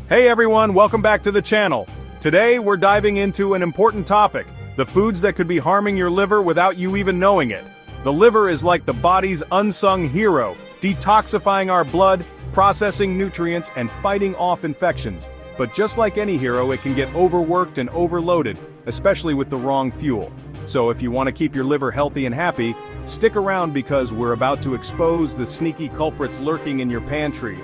Hey everyone, welcome back to the channel. Today we're diving into an important topic, the foods that could be harming your liver without you even knowing it. The liver is like the body's unsung hero, detoxifying our blood, processing nutrients, and fighting off infections. But just like any hero, it can get overworked and overloaded, especially with the wrong fuel. So if you want to keep your liver healthy and happy, stick around because we're about to expose the sneaky culprits lurking in your pantry.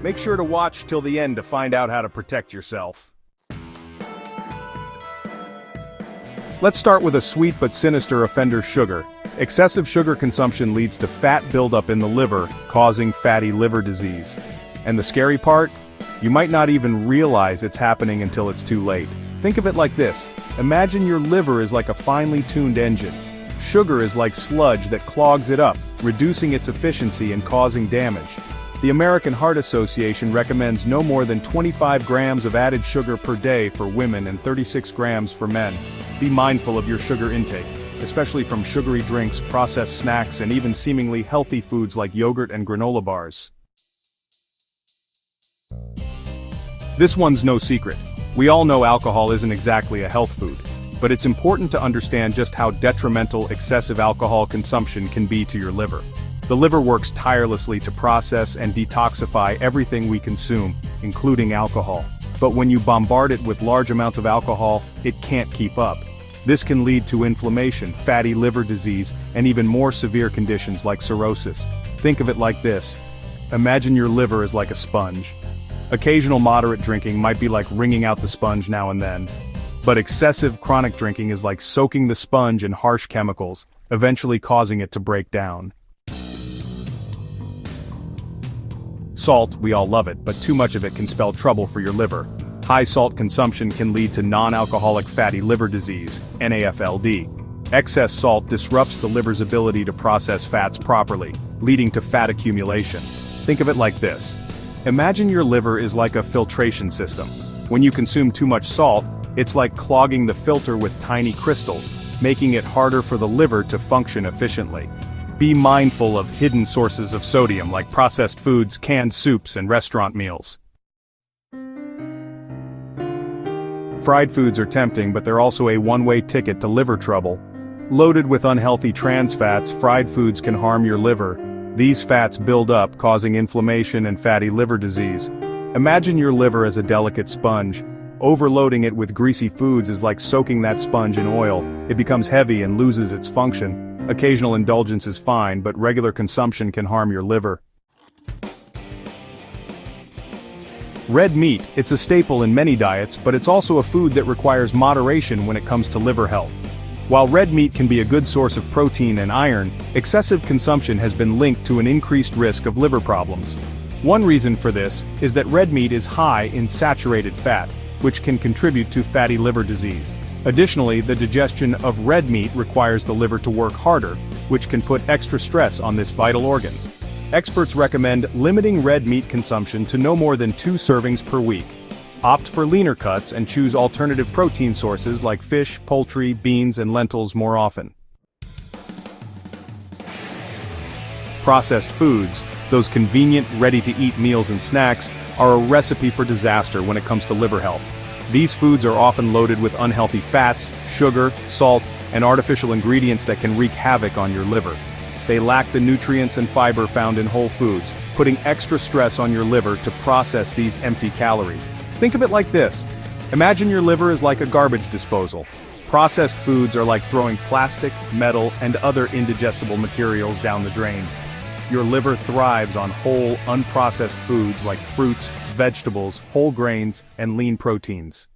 Make sure to watch till the end to find out how to protect yourself. Let's start with a sweet but sinister offender: sugar. Excessive sugar consumption leads to fat buildup in the liver, causing fatty liver disease. And the scary part? You might not even realize it's happening until it's too late. Think of it like this. Imagine your liver is like a finely tuned engine. Sugar is like sludge that clogs it up, reducing its efficiency and causing damage. The American Heart Association recommends no more than 25 grams of added sugar per day for women and 36 grams for men. Be mindful of your sugar intake, especially from sugary drinks, processed snacks, and even seemingly healthy foods like yogurt and granola bars. This one's no secret. We all know alcohol isn't exactly a health food, but it's important to understand just how detrimental excessive alcohol consumption can be to your liver. The liver works tirelessly to process and detoxify everything we consume, including alcohol. But when you bombard it with large amounts of alcohol, it can't keep up. This can lead to inflammation, fatty liver disease, and even more severe conditions like cirrhosis. Think of it like this. Imagine your liver is like a sponge. Occasional moderate drinking might be like wringing out the sponge now and then. But excessive chronic drinking is like soaking the sponge in harsh chemicals, eventually causing it to break down. Salt, we all love it, but too much of it can spell trouble for your liver. High salt consumption can lead to non-alcoholic fatty liver disease, NAFLD. Excess salt disrupts the liver's ability to process fats properly, leading to fat accumulation. Think of it like this. Imagine your liver is like a filtration system. When you consume too much salt, it's like clogging the filter with tiny crystals, making it harder for the liver to function efficiently. Be mindful of hidden sources of sodium like processed foods, canned soups, and restaurant meals. Fried foods are tempting, but they're also a one-way ticket to liver trouble. Loaded with unhealthy trans fats, fried foods can harm your liver. These fats build up, causing inflammation and fatty liver disease. Imagine your liver as a delicate sponge. Overloading it with greasy foods is like soaking that sponge in oil. It becomes heavy and loses its function. Occasional indulgence is fine, but regular consumption can harm your liver. Red meat, it's a staple in many diets, but it's also a food that requires moderation when it comes to liver health. While red meat can be a good source of protein and iron, excessive consumption has been linked to an increased risk of liver problems. One reason for this is that red meat is high in saturated fat, which can contribute to fatty liver disease. Additionally, the digestion of red meat requires the liver to work harder, which can put extra stress on this vital organ. Experts recommend limiting red meat consumption to no more than 2 servings per week. Opt for leaner cuts and choose alternative protein sources like fish, poultry, beans, and lentils more often. Processed foods, those convenient, ready-to-eat meals and snacks, are a recipe for disaster when it comes to liver health. These foods are often loaded with unhealthy fats, sugar, salt, and artificial ingredients that can wreak havoc on your liver. They lack the nutrients and fiber found in whole foods, putting extra stress on your liver to process these empty calories. Think of it like this. Imagine your liver is like a garbage disposal. Processed foods are like throwing plastic, metal, and other indigestible materials down the drain. Your liver thrives on whole, unprocessed foods like fruits, vegetables, whole grains, and lean proteins.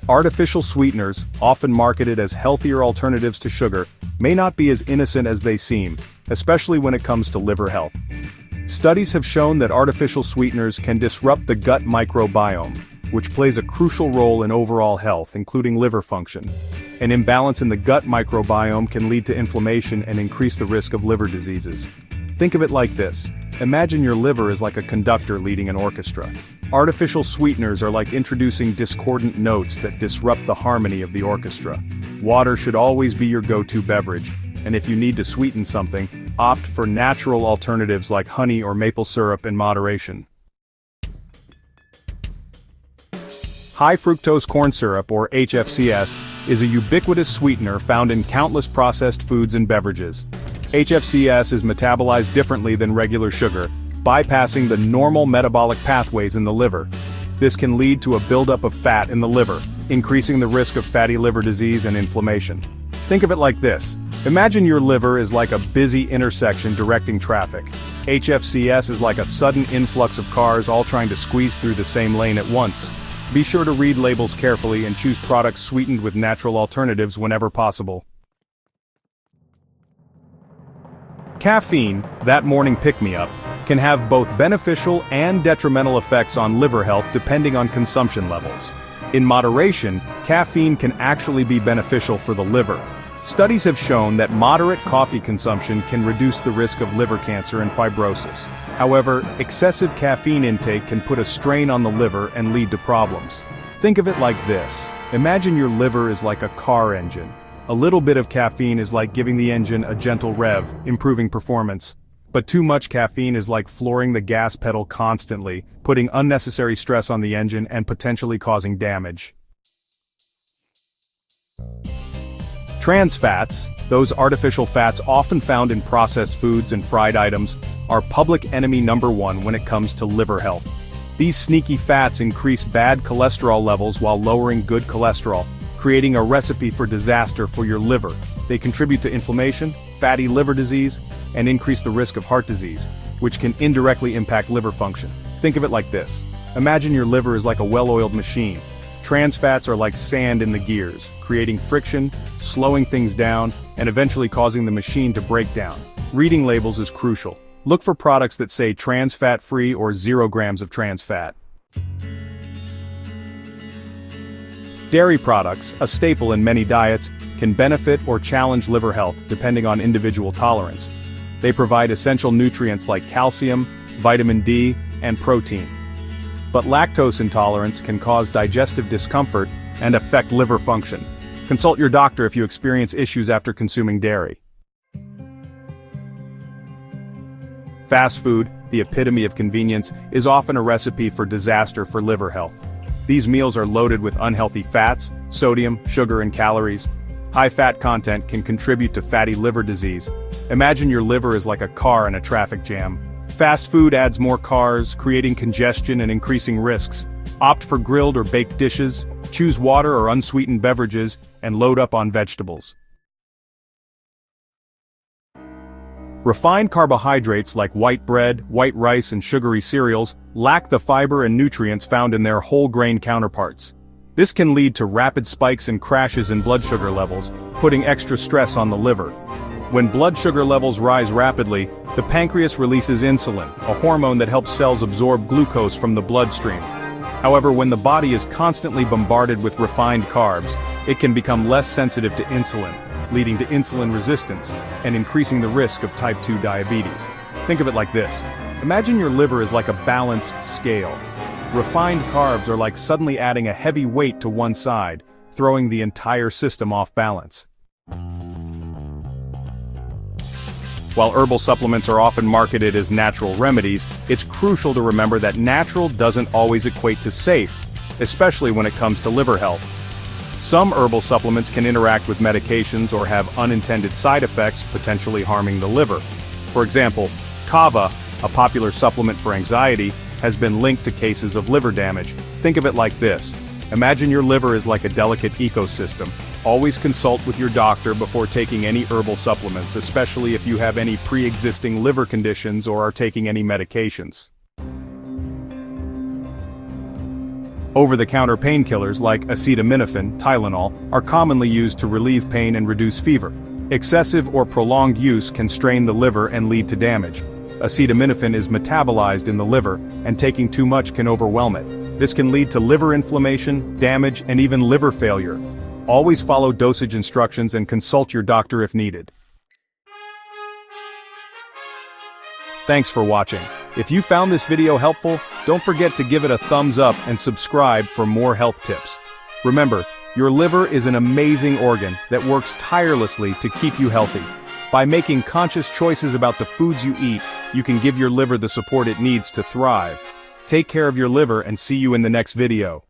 Artificial sweeteners, often marketed as healthier alternatives to sugar, may not be as innocent as they seem, especially when it comes to liver health. Studies have shown that artificial sweeteners can disrupt the gut microbiome, which plays a crucial role in overall health, including liver function. An imbalance in the gut microbiome can lead to inflammation and increase the risk of liver diseases. Think of it like this. Imagine your liver is like a conductor leading an orchestra. Artificial sweeteners are like introducing discordant notes that disrupt the harmony of the orchestra. Water should always be your go-to beverage, and if you need to sweeten something, opt for natural alternatives like honey or maple syrup in moderation. High fructose corn syrup, or HFCS, is a ubiquitous sweetener found in countless processed foods and beverages. HFCS is metabolized differently than regular sugar, bypassing the normal metabolic pathways in the liver. This can lead to a buildup of fat in the liver, increasing the risk of fatty liver disease and inflammation. Think of it like this. Imagine your liver is like a busy intersection directing traffic. HFCS is like a sudden influx of cars all trying to squeeze through the same lane at once. Be sure to read labels carefully and choose products sweetened with natural alternatives whenever possible. Caffeine, that morning pick-me-up, can have both beneficial and detrimental effects on liver health depending on consumption levels. In moderation, caffeine can actually be beneficial for the liver. Studies have shown that moderate coffee consumption can reduce the risk of liver cancer and fibrosis. However, excessive caffeine intake can put a strain on the liver and lead to problems. Think of it like this. Imagine your liver is like a car engine. A little bit of caffeine is like giving the engine a gentle rev, improving performance. But too much caffeine is like flooring the gas pedal constantly, putting unnecessary stress on the engine and potentially causing damage. Trans fats, those artificial fats often found in processed foods and fried items, are public enemy number one when it comes to liver health. These sneaky fats increase bad cholesterol levels while lowering good cholesterol, creating a recipe for disaster for your liver. They contribute to inflammation, fatty liver disease, and increase the risk of heart disease, which can indirectly impact liver function. Think of it like this. Imagine your liver is like a well-oiled machine. Trans fats are like sand in the gears, creating friction, slowing things down, and eventually causing the machine to break down. Reading labels is crucial. Look for products that say trans fat free or 0 grams of trans fat. Dairy products, a staple in many diets, can benefit or challenge liver health depending on individual tolerance. They provide essential nutrients like calcium, vitamin D, and protein. But lactose intolerance can cause digestive discomfort and affect liver function. Consult your doctor if you experience issues after consuming dairy. Fast food, the epitome of convenience, is often a recipe for disaster for liver health. These meals are loaded with unhealthy fats, sodium, sugar, and calories. High fat content can contribute to fatty liver disease. Imagine your liver is like a car in a traffic jam. Fast food adds more cars, creating congestion and increasing risks. Opt for grilled or baked dishes, choose water or unsweetened beverages, and load up on vegetables. Refined carbohydrates like white bread, white rice, and sugary cereals lack the fiber and nutrients found in their whole grain counterparts. This can lead to rapid spikes and crashes in blood sugar levels, putting extra stress on the liver. When blood sugar levels rise rapidly, the pancreas releases insulin, a hormone that helps cells absorb glucose from the bloodstream. However, when the body is constantly bombarded with refined carbs, it can become less sensitive to insulin, leading to insulin resistance and increasing the risk of type 2 diabetes. Think of it like this. Imagine your liver is like a balanced scale. Refined carbs are like suddenly adding a heavy weight to one side, throwing the entire system off balance. While herbal supplements are often marketed as natural remedies, it's crucial to remember that natural doesn't always equate to safe, especially when it comes to liver health. Some herbal supplements can interact with medications or have unintended side effects, potentially harming the liver. For example, kava, a popular supplement for anxiety, has been linked to cases of liver damage. Think of it like this. Imagine your liver is like a delicate ecosystem. Always consult with your doctor before taking any herbal supplements, especially if you have any pre-existing liver conditions or are taking any medications. Over-the-counter painkillers like acetaminophen, Tylenol, are commonly used to relieve pain and reduce fever. Excessive or prolonged use can strain the liver and lead to damage. Acetaminophen is metabolized in the liver, and taking too much can overwhelm it. This can lead to liver inflammation, damage, and even liver failure. Always follow dosage instructions and consult your doctor if needed. Thanks for watching. If you found this video helpful, don't forget to give it a thumbs up and subscribe for more health tips. Remember, your liver is an amazing organ that works tirelessly to keep you healthy. By making conscious choices about the foods you eat, you can give your liver the support it needs to thrive. Take care of your liver and see you in the next video.